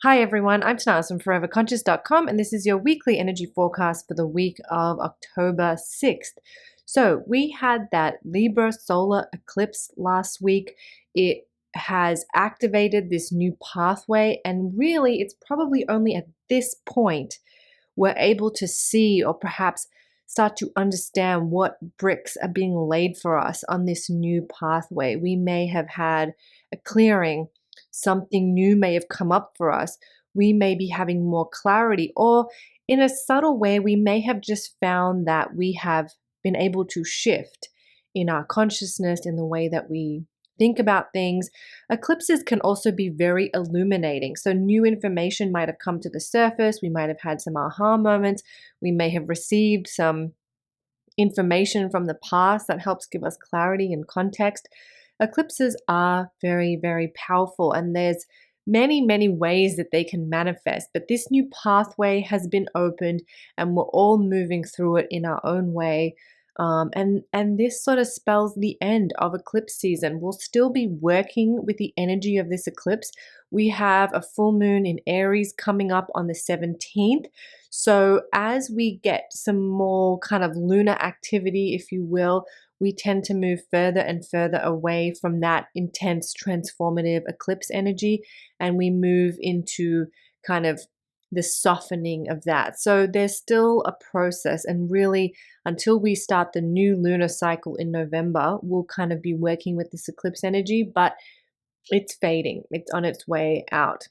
Hi everyone, I'm Tanaaz from foreverconscious.com and this is your weekly energy forecast for the week of October 6th. So we had that Libra solar eclipse last week. It has activated this new pathway, and really it's probably only at this point we're able to see or perhaps start to understand what bricks are being laid for us on this new pathway. We may have had a clearing. Something new may have come up for us. We may be having more clarity, or in a subtle way, we may have just found that we have been able to shift in our consciousness, in the way that we think about things. Eclipses can also be very illuminating. So, new information might have come to the surface. We might have had some aha moments. We may have received some information from the past that helps give us clarity and context. Eclipses are very, very powerful, and there's many ways that they can manifest. But this new pathway has been opened, and we're all moving through it in our own way. And this sort of spells the end of eclipse season. We'll still be working with the energy of this eclipse. We have a full moon in Aries coming up on the 17th. So as we get some more kind of lunar activity, if you will, we tend to move further and further away from that intense transformative eclipse energy, and we move into kind of the softening of that. So there's still a process, and really until we start the new lunar cycle in November, we'll kind of be working with this eclipse energy, but it's fading. It's on its way out.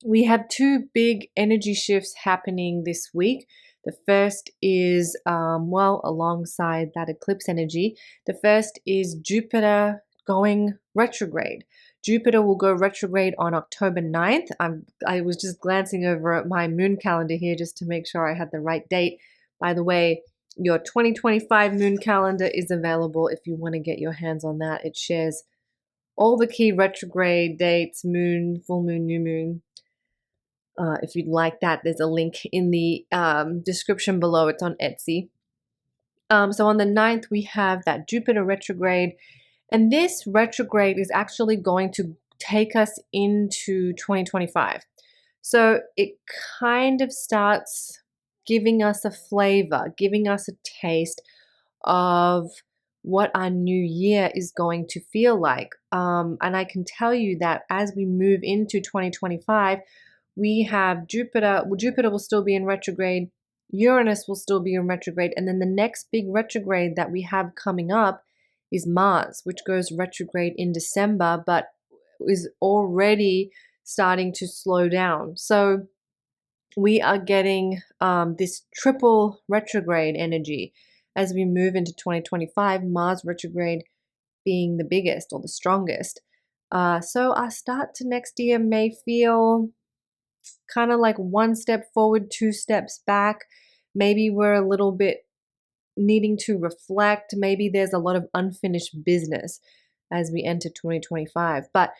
We have two big energy shifts happening this week. The first is, alongside that eclipse energy, the first is Jupiter going retrograde. Jupiter will go retrograde on October 9th. I was just glancing over at my moon calendar here just to make sure I had the right date. By the way, your 2025 moon calendar is available if you want to get your hands on that. It shares all the key retrograde dates, moon, full moon, new moon. If you'd like that, there's a link in the description below. It's on Etsy. So on the 9th, we have that Jupiter retrograde. And this retrograde is actually going to take us into 2025. So it kind of starts giving us a flavor, giving us a taste of what our new year is going to feel like. And I can tell you that as we move into 2025, we have Jupiter. Well, Jupiter will still be in retrograde. Uranus will still be in retrograde. And then the next big retrograde that we have coming up is Mars, which goes retrograde in December, but is already starting to slow down. So we are getting this triple retrograde energy as we move into 2025, Mars retrograde being the biggest or the strongest. So our start to next year may feel kind of like one step forward, two steps back. Maybe we're a little bit needing to reflect. Maybe there's a lot of unfinished business as we enter 2025. But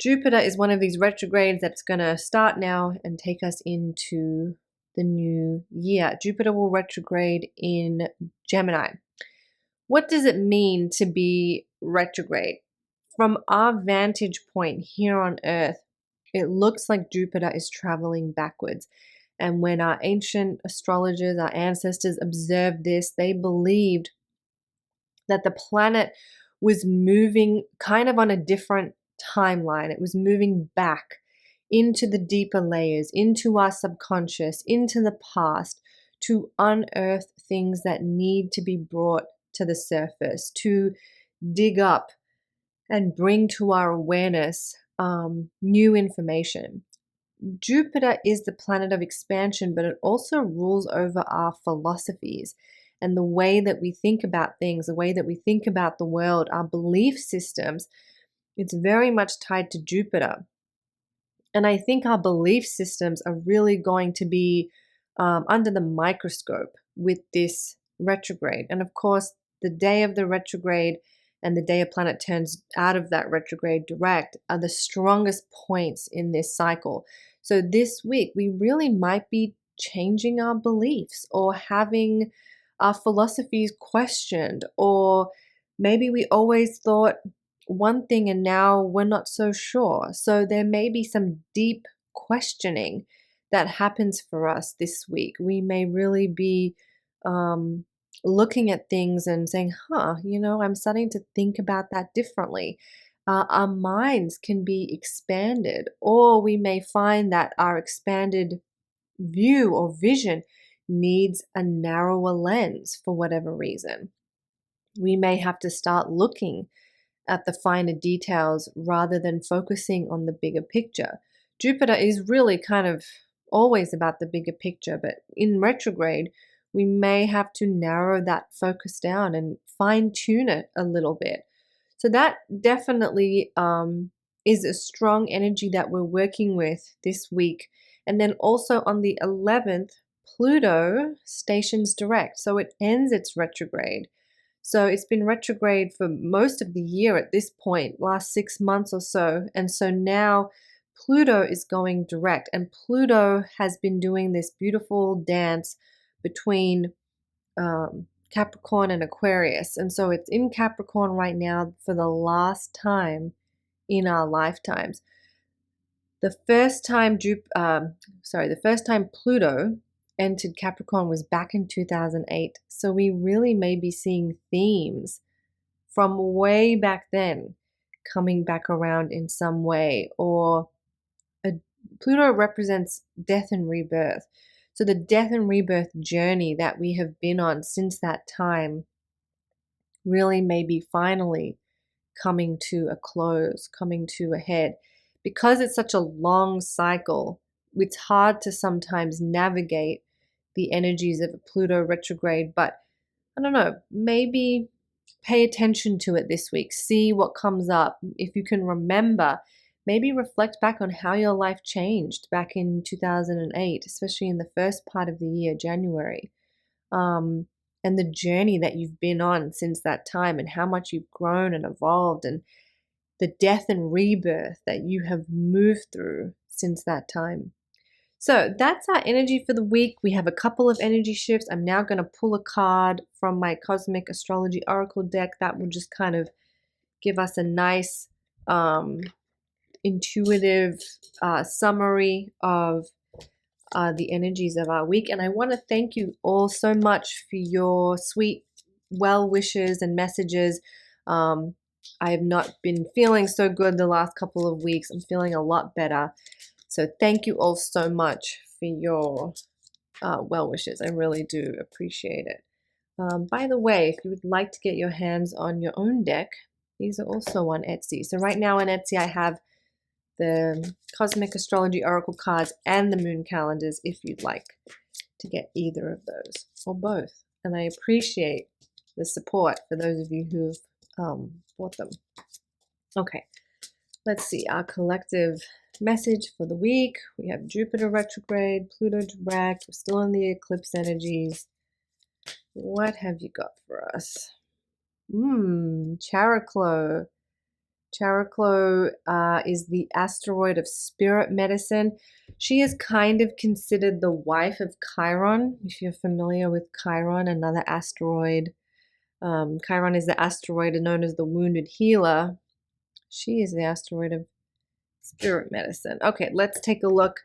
Jupiter is one of these retrogrades that's going to start now and take us into the new year. Jupiter will retrograde in Gemini. What does it mean to be retrograde? From our vantage point here on Earth, it looks like Jupiter is traveling backwards. And when our ancient astrologers, our ancestors observed this, they believed that the planet was moving kind of on a different timeline. It was moving back into the deeper layers, into our subconscious, into the past, to unearth things that need to be brought to the surface, to dig up and bring to our awareness new information. Jupiter is the planet of expansion, but it also rules over our philosophies and the way that we think about things, the way that we think about the world, our belief systems. It's very much tied to Jupiter. And I think our belief systems are really going to be under the microscope with this retrograde. And of course, the day of the retrograde and the day a planet turns out of that retrograde direct are the strongest points in this cycle. So this week, we really might be changing our beliefs or having our philosophies questioned, or maybe we always thought one thing and now we're not so sure. So there may be some deep questioning that happens for us this week. We may really be um, looking at things and saying, I'm starting to think about that differently. Our minds can be expanded, or we may find that our expanded view or vision needs a narrower lens for whatever reason. We may have to start looking at the finer details rather than focusing on the bigger picture. Jupiter is really kind of always about the bigger picture, but in retrograde, we may have to narrow that focus down and fine tune it a little bit. So that definitely is a strong energy that we're working with this week. And then also on the 11th, Pluto stations direct. So it ends its retrograde. So it's been retrograde for most of the year at this point, last 6 months or so. And so now Pluto is going direct. And Pluto has been doing this beautiful dance between Capricorn and Aquarius. And so it's in Capricorn right now for the last time in our lifetimes. The first time Pluto entered Capricorn was back in 2008. So we really may be seeing themes from way back then coming back around in some way. Or Pluto represents death and rebirth. So the death and rebirth journey that we have been on since that time really may be finally coming to a close, coming to a head. Because it's such a long cycle, it's hard to sometimes navigate the energies of a Pluto retrograde, but I don't know, maybe pay attention to it this week. See what comes up. If you can remember, maybe reflect back on how your life changed back in 2008, especially in the first part of the year, January. And the journey that you've been on since that time, and how much you've grown and evolved, and the death and rebirth that you have moved through since that time. So that's our energy for the week. We have a couple of energy shifts. I'm now going to pull a card from my Cosmic Astrology Oracle deck that will just kind of give us a nice intuitive summary of the energies of our week. And I want to thank you all so much for your sweet well wishes and messages. I have not been feeling so good the last couple of weeks. I'm feeling a lot better. So thank you all so much for your well wishes. I really do appreciate it. By the way, if you would like to get your hands on your own deck, these are also on Etsy. So right now on Etsy, I have the Cosmic Astrology Oracle cards and the moon calendars if you'd like to get either of those or both. And I appreciate the support for those of you who've bought them. Okay, let's see our collective message for the week. We have Jupiter retrograde, Pluto direct. We're still in the eclipse energies. What have you got for us? Chariklo. Chariklo is the asteroid of spirit medicine. She is kind of considered the wife of Chiron, if you're familiar with Chiron, another asteroid. Chiron is the asteroid known as the wounded healer. She is the asteroid of spirit medicine. Okay, let's take a look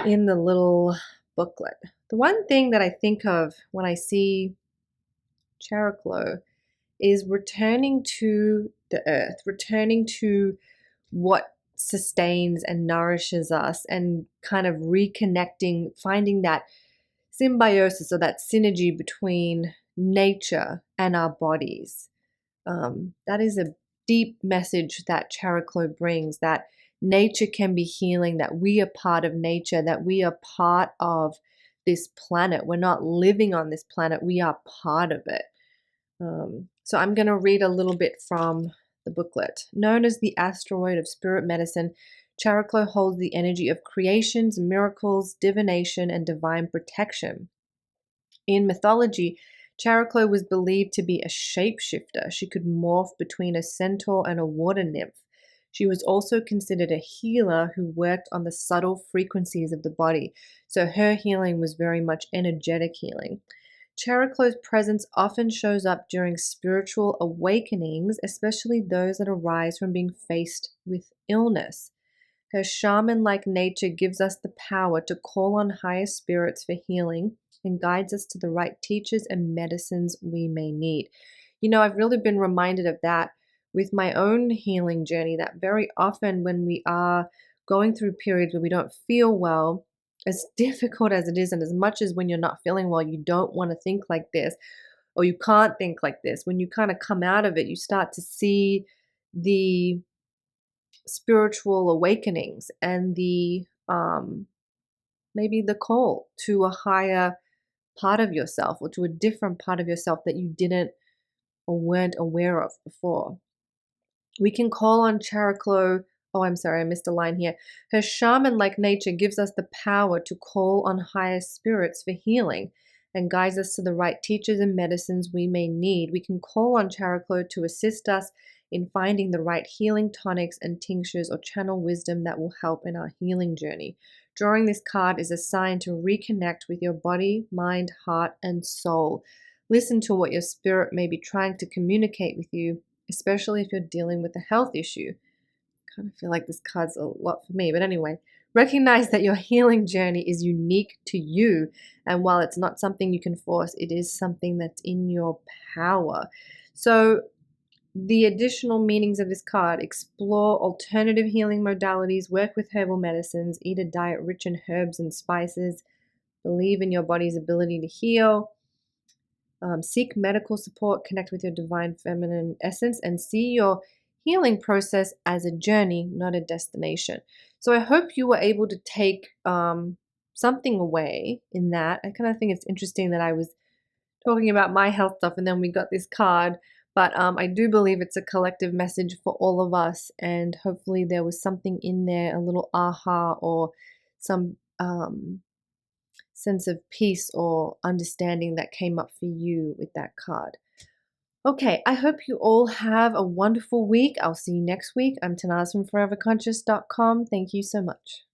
in the little booklet. The one thing that I think of when I see Chariklo is returning to the earth, returning to what sustains and nourishes us, and kind of reconnecting, finding that symbiosis or that synergy between nature and our bodies. That is a deep message that Chariklo brings, that nature can be healing, that we are part of nature, that we are part of this planet. We're not living on this planet, we are part of it. So I'm going to read a little bit from the booklet. Known as the asteroid of spirit medicine, Chariklo holds the energy of creations, miracles, divination, and divine protection. In mythology, Chariklo was believed to be a shapeshifter. She could morph between a centaur and a water nymph. She was also considered a healer who worked on the subtle frequencies of the body. So her healing was very much energetic healing. Chariklo's presence often shows up during spiritual awakenings, especially those that arise from being faced with illness. Her shaman-like nature gives us the power to call on higher spirits for healing and guides us to the right teachers and medicines we may need. You know, I've really been reminded of that with my own healing journey, that very often when we are going through periods where we don't feel well, as difficult as it is, and as much as when you're not feeling well, you don't want to think like this, or you can't think like this, when you kind of come out of it, you start to see the spiritual awakenings and the maybe the call to a higher part of yourself or to a different part of yourself that you didn't or weren't aware of before. We can call on Chariklo. Oh, I'm sorry, I missed a line here. Her shaman-like nature gives us the power to call on higher spirits for healing and guides us to the right teachers and medicines we may need. We can call on Chariklo to assist us in finding the right healing tonics and tinctures or channel wisdom that will help in our healing journey. Drawing this card is a sign to reconnect with your body, mind, heart, and soul. Listen to what your spirit may be trying to communicate with you, especially if you're dealing with a health issue. I kind of feel like this card's a lot for me, but anyway, recognize that your healing journey is unique to you, and while it's not something you can force, it is something that's in your power. So the additional meanings of this card: explore alternative healing modalities, work with herbal medicines, eat a diet rich in herbs and spices, believe in your body's ability to heal, seek medical support, connect with your divine feminine essence, and see your healing process as a journey, not a destination. So I hope you were able to take something away in that. I kind of think it's interesting that I was talking about my health stuff and then we got this card. But I do believe it's a collective message for all of us. And hopefully there was something in there, a little aha or some sense of peace or understanding that came up for you with that card. Okay, I hope you all have a wonderful week. I'll see you next week. I'm Tanaaz from foreverconscious.com. Thank you so much.